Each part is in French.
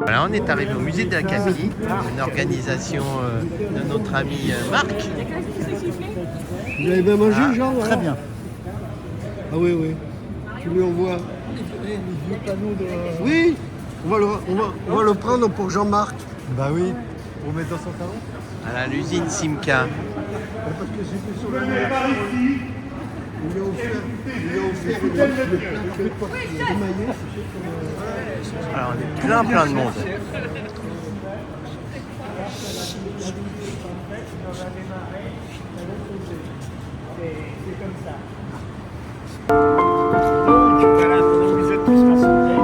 Voilà, on est arrivé au musée de l'Acadie, une organisation de notre ami Marc. Vous avez bien mangé, Jean? Très bien. Ah oui, oui. Tu lui envoies. Oui, on va le prendre pour Jean-Marc. Bah oui, pour mettre dans son salon. À l'usine Simca. Parce que c'était sur la il lui a offert une plaque émaillée. Alors on est plein de monde. Voilà, pendant que vous êtes tous rassemblés.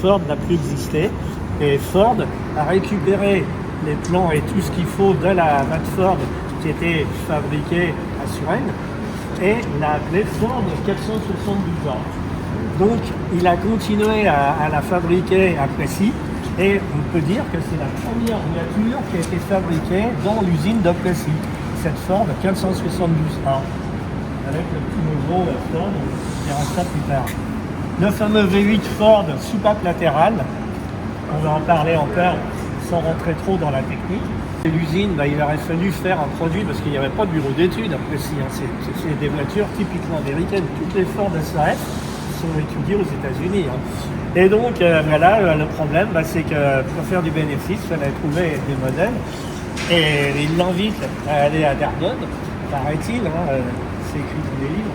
Ford n'a plus existé et Ford a récupéré les plans et tout ce qu'il faut de la Ford qui était fabriquée à Suresnes et l'a appelé Ford 472 ans. Donc il a continué à la fabriquer à Plessis et on peut dire que c'est la première voiture qui a été fabriquée dans l'usine de Plessis, cette Ford 472A avec le petit logo Ford, on verra ça plus tard. Le fameux V8 Ford soupape latérale, on va en parler encore sans rentrer trop dans la technique. L'usine, il aurait fallu faire un produit parce qu'il n'y avait pas de bureau d'études à Plessis. C'est des voitures typiquement américaines. Toutes les Ford SAS sont étudiées aux États-Unis. Et donc, voilà, le problème, c'est que pour faire du bénéfice, il fallait trouver des modèles. Et il l'invite à aller à Dordogne, paraît-il, c'est écrit dans les livres.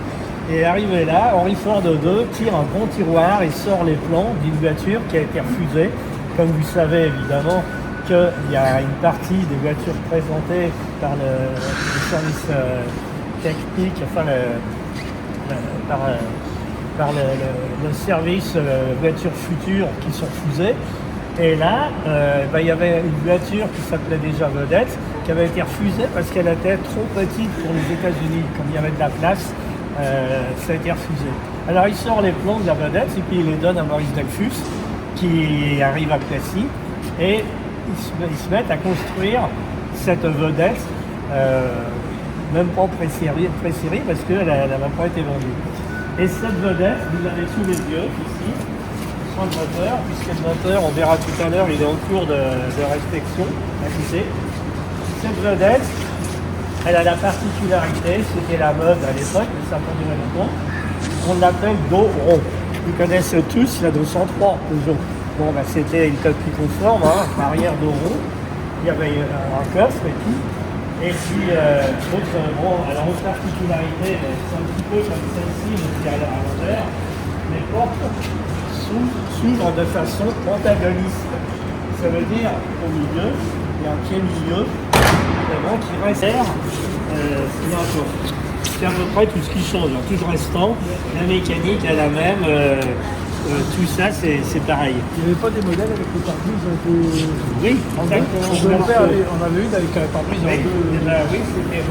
Et arrivé là, Henry Ford II tire un grand tiroir et sort les plans d'une voiture qui a été refusée. Comme vous savez évidemment qu'il y a une partie des voitures présentées par le service technique, enfin par le service voitures futures qui sont refusées. Et là, il y avait une voiture qui s'appelait déjà Vedette, qui avait été refusée parce qu'elle était trop petite pour les États-Unis. Comme il y avait de la place, ça a été refusé. Alors il sort les plans de la Vedette et puis il les donne à Maurice Delfus qui arrive à Plessis et ils se mettent à construire cette Vedette, même pas pré-série parce qu'elle n'avait pas été vendue. Et cette Vedette, vous l'avez sous les yeux ici, sans le moteur, puisque le moteur, on verra tout à l'heure, il est en cours de inspection, accusé. Cette Vedette, elle a la particularité, c'était la mode à l'époque, mais ça n'a pas duré longtemps, on l'appelle dos rond. Vous connaissez tous la 203 Peugeot. Bon, c'était une copie conforme, arrière dos rond, il y avait un coffre et tout. Et puis, alors une particularité, c'est un petit peu comme celle-ci, mais qui est à l'envers, les portes s'ouvrent de façon antagoniste. Ça veut dire qu'au milieu, il y a un pied milieu, qui reste c'est à peu près tout ce qui change. Tout le restant, la mécanique est la même, tout ça c'est pareil. Il n'y avait pas des modèles avec les pare-brises un peu... Oui, exactement. On avait une avec un pare-brise en deux. Oui, c'était...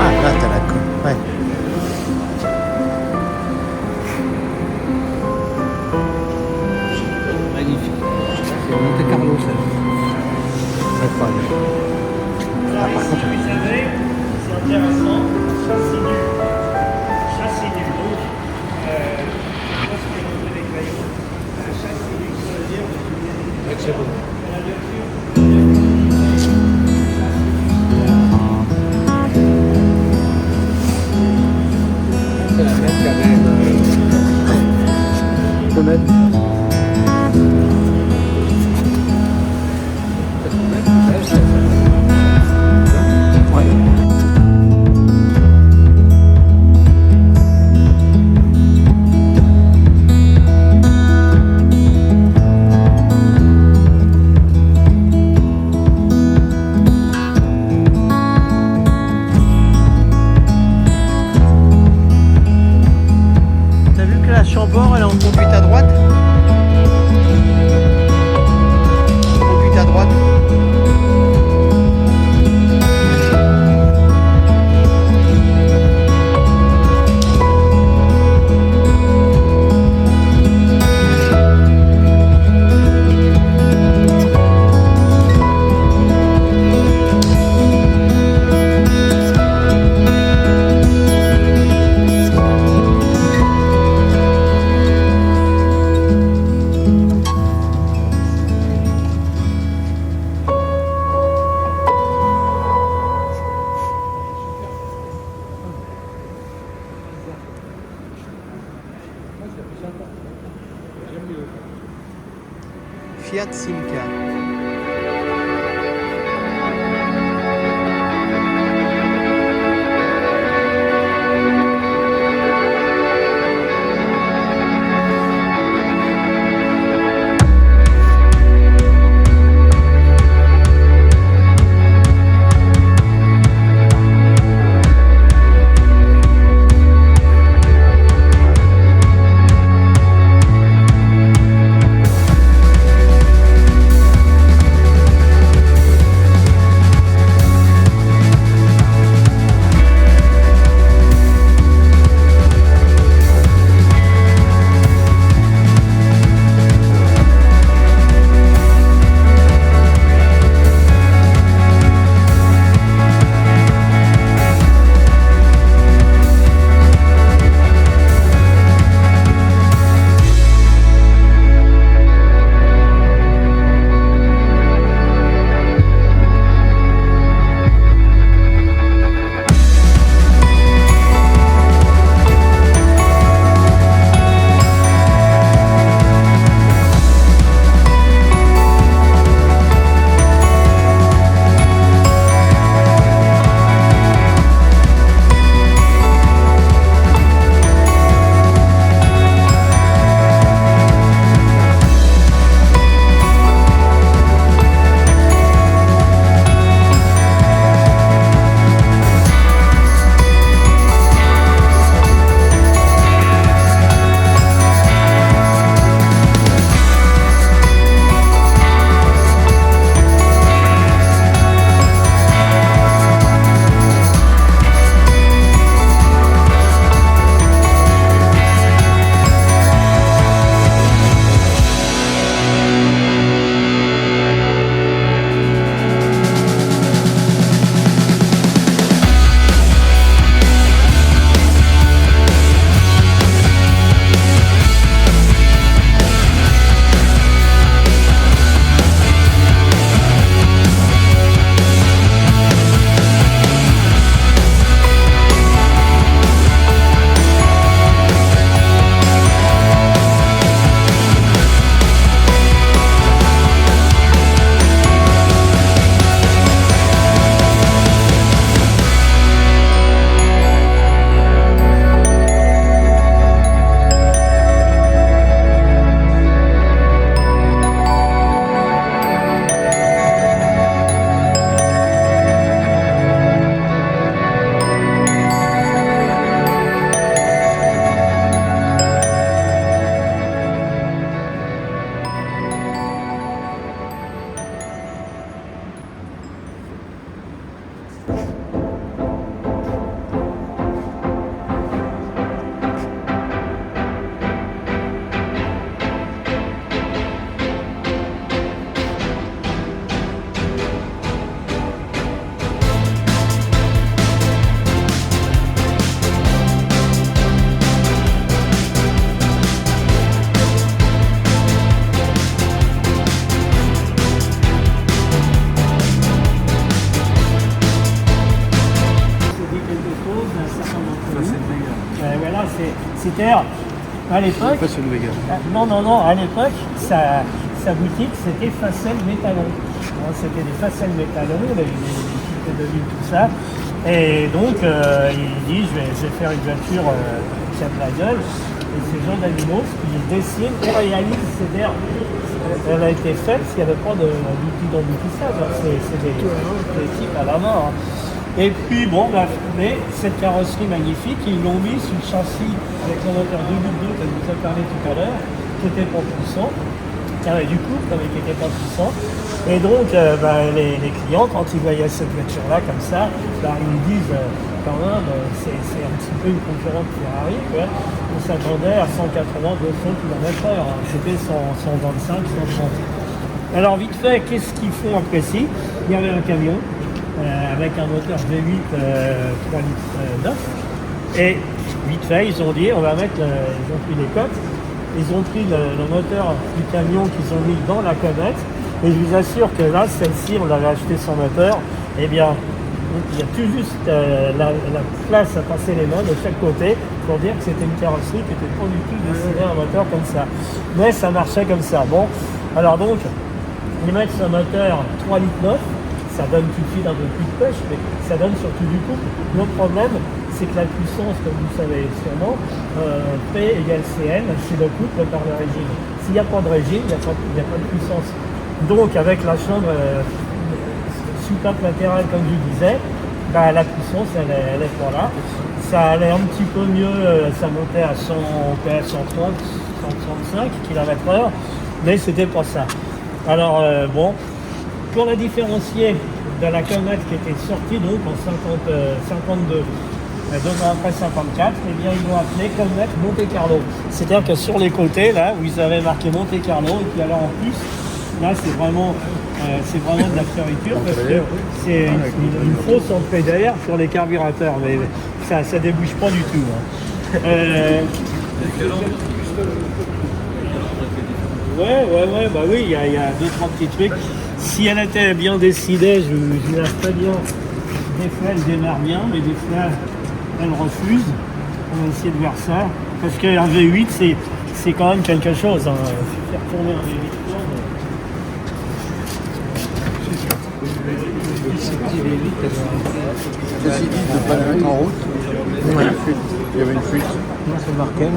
Ah, là, t'as la con. Ouais. C'est Monte Carlo, ça. Incroyable. Alors par ici, contre, vous savez, c'est intéressant, châssis nul. Châssis nul. Donc, lorsque vous faites les crayons, un châssis nul, ça veut dire C'est bon. C'est la même carré. Faut mettre. C'est-à-dire, à l'époque, Pas sur le Vega. non, à l'époque, sa boutique, c'était Facel Métallon. Hein, c'était des Facel Métallon, les types de ville, tout ça. Et donc, il dit, je vais faire une voiture qui a de la gueule. Et c'est Jean Daminos qui dessine et réalise. C'est-à-dire, elle a été faite s'il n'y avait pas d'outils d'embouteillage. C'est des types à la main. Hein. Et puis bon, mais cette carrosserie magnifique, ils l'ont mis sur le châssis avec le moteur 2.2 que je vous ai parlé tout à l'heure, qui était pas puissant, qui avait du couple mais qui n'était pas puissant. Et donc les clients, quand ils voyaient cette voiture-là comme ça, ils me disent quand même, c'est un petit peu une concurrente Ferrari, quoi. On s'attendait à 180, 200 km/h, hein. C'était 125, 130. Alors vite fait, qu'est-ce qu'ils font après ci? Il y avait un camion, avec un moteur V8 3 litres 9 et vite fait ils ont dit on va mettre ils ont pris les coques, ils ont pris le moteur du camion qu'ils ont mis dans la comète et je vous assure que là celle-ci on avait acheté son moteur, et bien il y a tout juste la place à passer les mains de chaque côté pour dire que c'était une carrosserie qui n'était pas du tout destinée à un moteur comme ça, mais ça marchait comme ça. Bon, alors donc ils mettent ce moteur 3 litres 9. Ça donne tout de suite un peu plus de pêche, mais ça donne surtout du couple. Le problème, c'est que la puissance, comme vous savez sûrement, P égale CN, c'est le couple par le régime. S'il n'y a pas de régime, il n'y a pas de puissance. Donc, avec la chambre soupape latérale, comme je disais, la puissance, elle est pas là. Ça allait un petit peu mieux, ça montait à 100 PS, 130, 135 km/h, mais c'était pas ça. Alors, bon. Pour la différencier de la comète qui était sortie donc en 52, 2 ans après 54, eh bien ils l'ont appelé comète Monte Carlo. C'est-à-dire que sur les côtés, là, où ils avaient marqué Monte Carlo, et puis alors en plus, là c'est vraiment de la fioriture parce que c'est une fausse entrée d'air sur les carburateurs, mais ça débouche pas du tout. Hein. Ouais, bah oui, il y a 2-3 petits trucs. Si elle était bien décidée, je la ferais bien. Des fois, elle démarre bien, mais des fois, elle refuse. On va essayer de voir ça. Parce qu'un V8, c'est quand même quelque chose. Hein. Faire tourner un V8. Ceci dit, de ne pas le mettre en route. Il y avait une fuite. Non, c'est marqué, mais.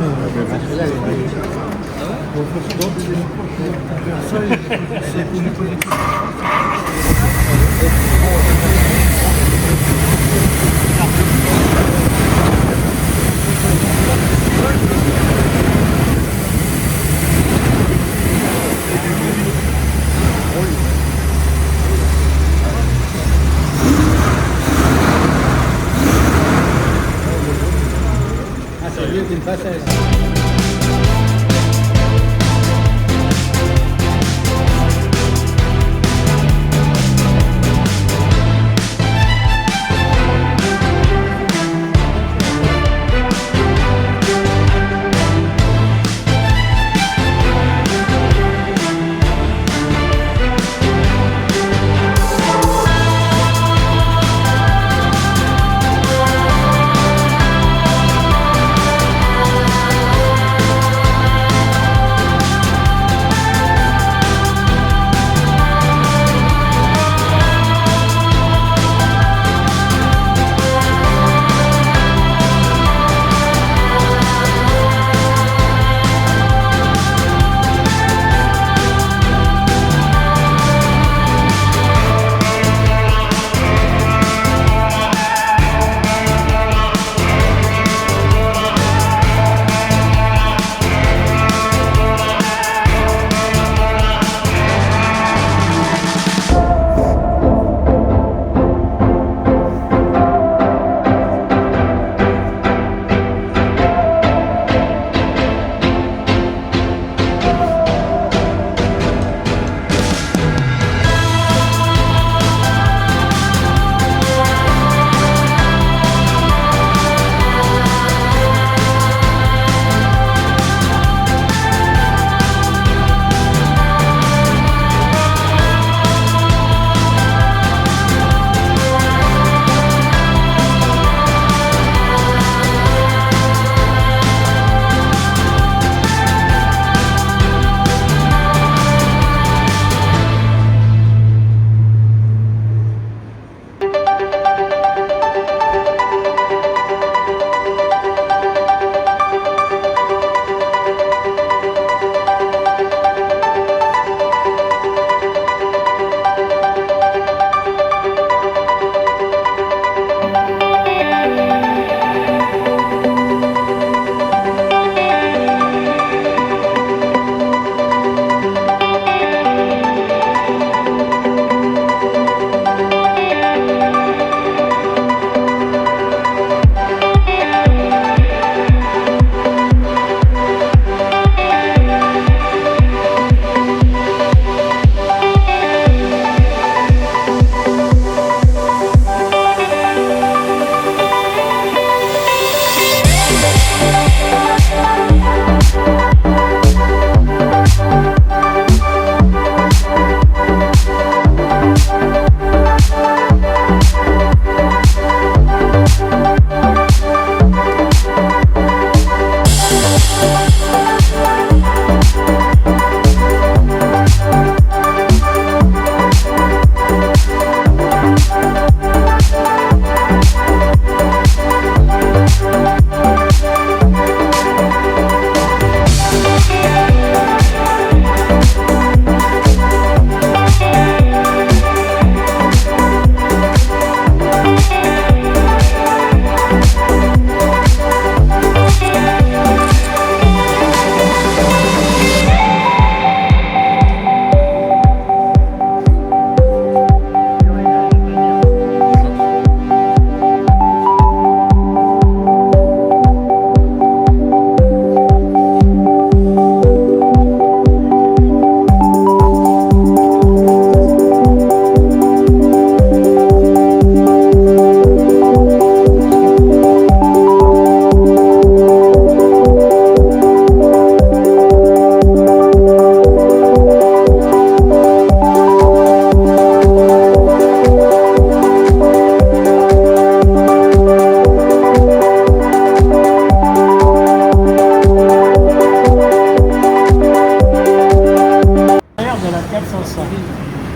Ah, c'est mieux qu'une passage.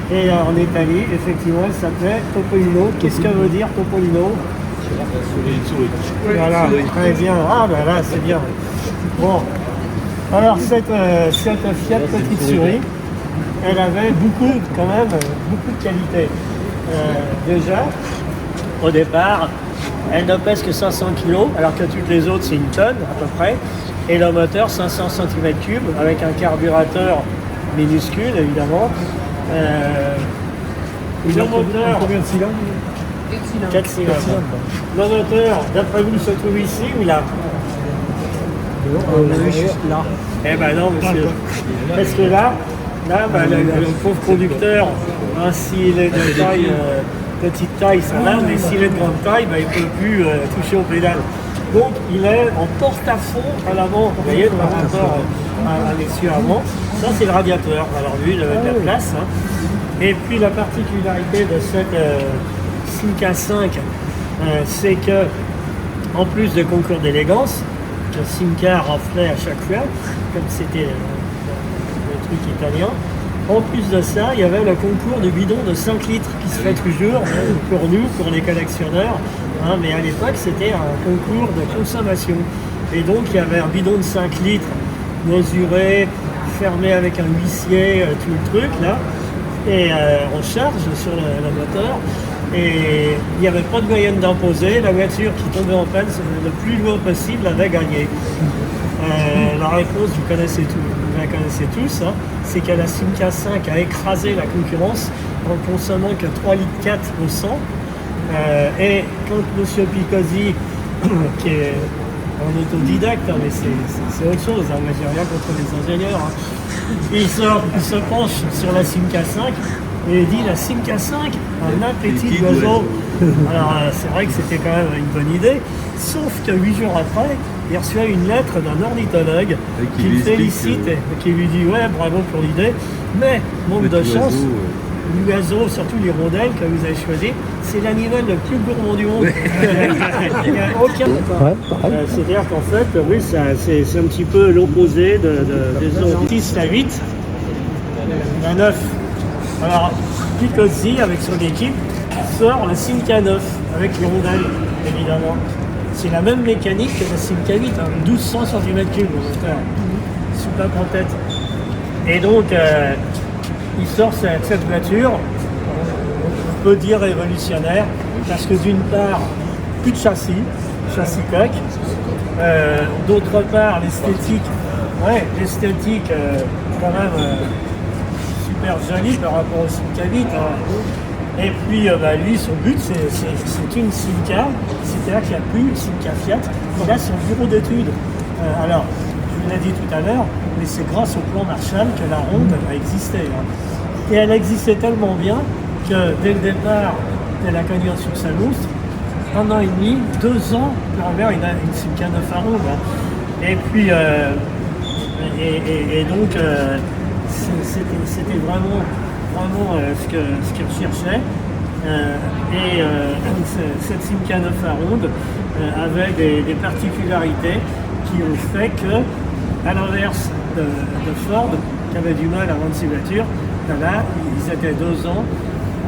Et en Italie, effectivement, elle s'appelait Topolino. Qu'est-ce que veut dire Topolino? Voilà, très bien. Ah ben là, c'est bien. Bon, alors cette Fiat Petite Souris, elle avait quand même beaucoup de qualités. Déjà, au départ, elle ne pèse que 500 kg, alors que toutes les autres c'est une tonne à peu près. Et le moteur 500 cm3 avec un carburateur minuscule évidemment. Le moteur, Combien de cylindres 4 cylindres. Le moteur, d'après vous, se trouve ici ou là? Là. Eh ben non, monsieur. Parce que là, le pauvre conducteur, hein, s'il est de taille, petite taille, ça va, mais s'il est de grande taille, il ne peut plus toucher aux pédales. Donc, il est en porte-à-fond à l'avant, vous voyez, par rapport à l'essieu avant. Ça, c'est le radiateur. Alors, lui, il a de la place. Hein. Et puis, la particularité de cette Simca 5, c'est que, en plus de concours d'élégance, que Simca raflait à chaque fois, comme c'était le truc italien. En plus de ça, il y avait le concours de bidon de 5 litres qui se fait toujours pour nous, pour les collectionneurs. Hein, mais à l'époque, c'était un concours de consommation. Et donc, il y avait un bidon de 5 litres mesuré, fermé avec un huissier, tout le truc là. Et on charge sur le moteur. Et il n'y avait pas de moyen d'imposer. La voiture qui tombait en panne le plus loin possible avait gagné. La réponse, vous la connaissez tous, hein, c'est que la Simca 5 a écrasé la concurrence en consommant que 3,4 litres au 100. Et quand M. Picozzi, qui est un autodidacte, hein, mais c'est autre chose, hein, mais j'ai rien contre les ingénieurs, hein, il se penche sur la Simca 5 et il dit la Simca 5, un appétit d'oiseau. Alors c'est vrai que c'était quand même une bonne idée, sauf que 8 jours après, il reçoit une lettre d'un ornithologue qui le félicite et qui lui dit ouais, bravo pour l'idée, mais manque de chance, l'oiseau, surtout l'hirondelle que vous avez choisi, c'est l'animal le plus gourmand du monde. Il n'y a aucun. C'est-à-dire qu'en fait, oui, c'est un petit peu l'opposé des autres. 6 à 8, la 9. Alors, Picozzi, avec son équipe, sort le Simca 9 avec l'hirondelle, évidemment. C'est la même mécanique que la Simca 8, hein, 1200 cm3 au moteur, super en tête. Et donc, il sort cette voiture, on peut dire révolutionnaire, parce que d'une part, plus de châssis coque, d'autre part, l'esthétique, quand même super jolie par rapport au Simca 8. Hein. Et puis, lui, son but, c'est une Simca, c'est-à-dire qu'il n'y a plus une Simca Fiat, il a son bureau d'études. Alors, je vous l'ai dit tout à l'heure, mais c'est grâce au plan Marshall que la ronde a existé. Hein. Et elle existait tellement bien que dès le départ de la Cagnon sur sa loutre, 1 an et demi, 2 ans pour avoir une Simca 9 à ronde. Hein. Et puis, donc, c'était vraiment ce qu'il recherchait. Cette Simca 9 à ronde avait des particularités qui ont fait que, à l'inverse de Ford, qui avait du mal à vendre ses voitures, là, ils étaient 2 ans,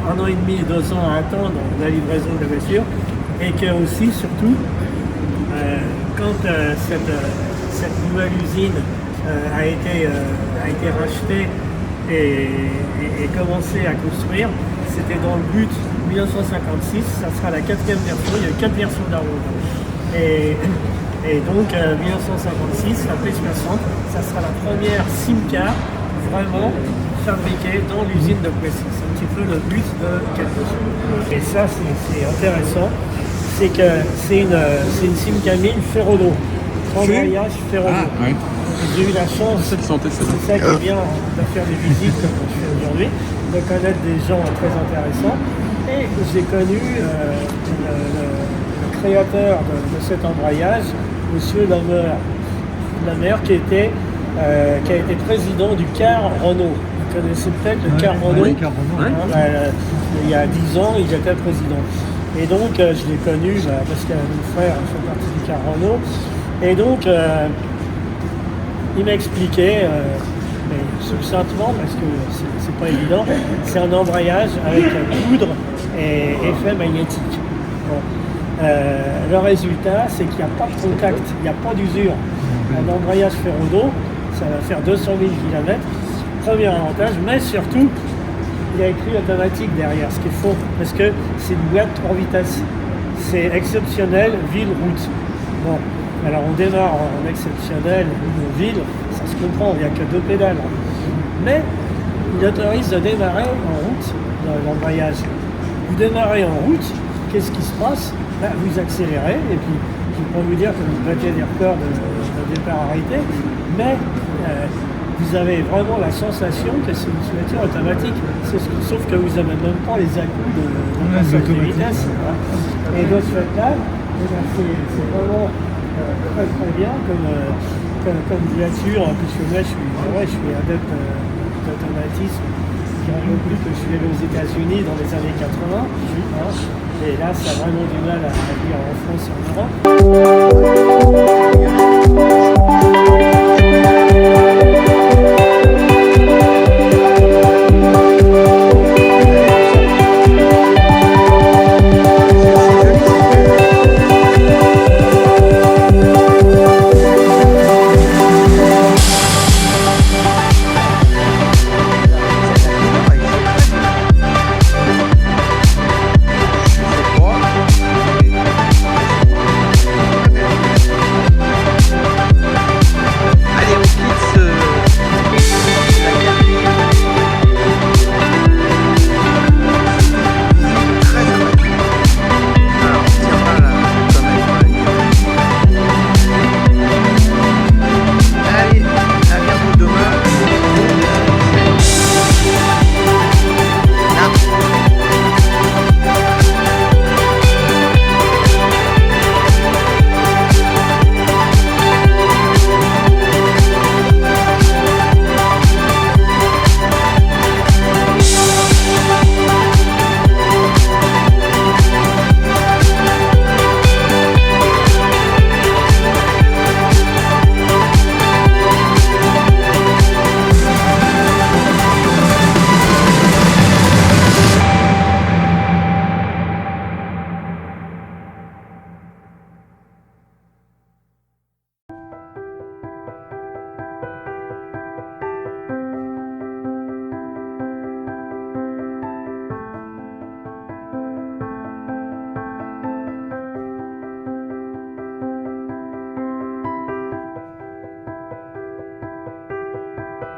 1 an et demi, 2 ans à attendre la livraison de la voiture, et que aussi, surtout, quand cette nouvelle usine a été rachetée et commencé à construire, c'était dans le but 1956, ça sera la 4e version, il y a eu 4 versions de la route. Et donc 1956, la P60, ça sera la première Simca vraiment fabriquée dans l'usine de Plessis. C'est un petit peu le but de quelque chose. Et ça, c'est intéressant, c'est que c'est une Simca 1000 Ferrodo, embrayage Ferrodo. Ah, ouais. J'ai eu la chance, c'est ça qui est bien de faire des visites comme je fais aujourd'hui, de connaître des gens très intéressants. Et j'ai connu le créateur de cet embrayage, M. Lamère, qui a été président du CAR Renault. Vous connaissez peut-être le CAR Renault. Oui, CAR Renault. Il y a 10 ans, il était président. Et donc, je l'ai connu parce que mon frère fait partie du CAR Renault. Et donc, il m'a expliqué mais succinctement, parce que c'est pas évident, c'est un embrayage avec poudre et effet magnétique. Bon. Le résultat, c'est qu'il n'y a pas de contact, il n'y a pas d'usure. Un embrayage ferro-dos, ça va faire 200 000 km. Premier avantage, mais surtout, il y a écrit automatique derrière, ce qui est faux, parce que c'est une boîte 3 vitesses. C'est exceptionnel, ville-route. Bon, alors on démarre en exceptionnel ou ville, ça se comprend, il n'y a que 2 pédales. Mais il autorise de démarrer en route, dans l'embrayage. Vous démarrez en route, qu'est-ce qui se passe? Vous accélérez, et puis je ne peux pas vous dire que vous battez des records de départ arrêté, mais vous avez vraiment la sensation que c'est une voiture automatique. Sauf que vous n'avez même pas les à-coups de passage de vitesse. Et de ce fait-là, c'est vraiment très bien comme voiture, puisque moi je suis adepte d'automatisme. Je dirais non plus que je suis allé aux États-Unis dans les années 80. Et là, ça a vraiment du mal à venir en France et en Europe.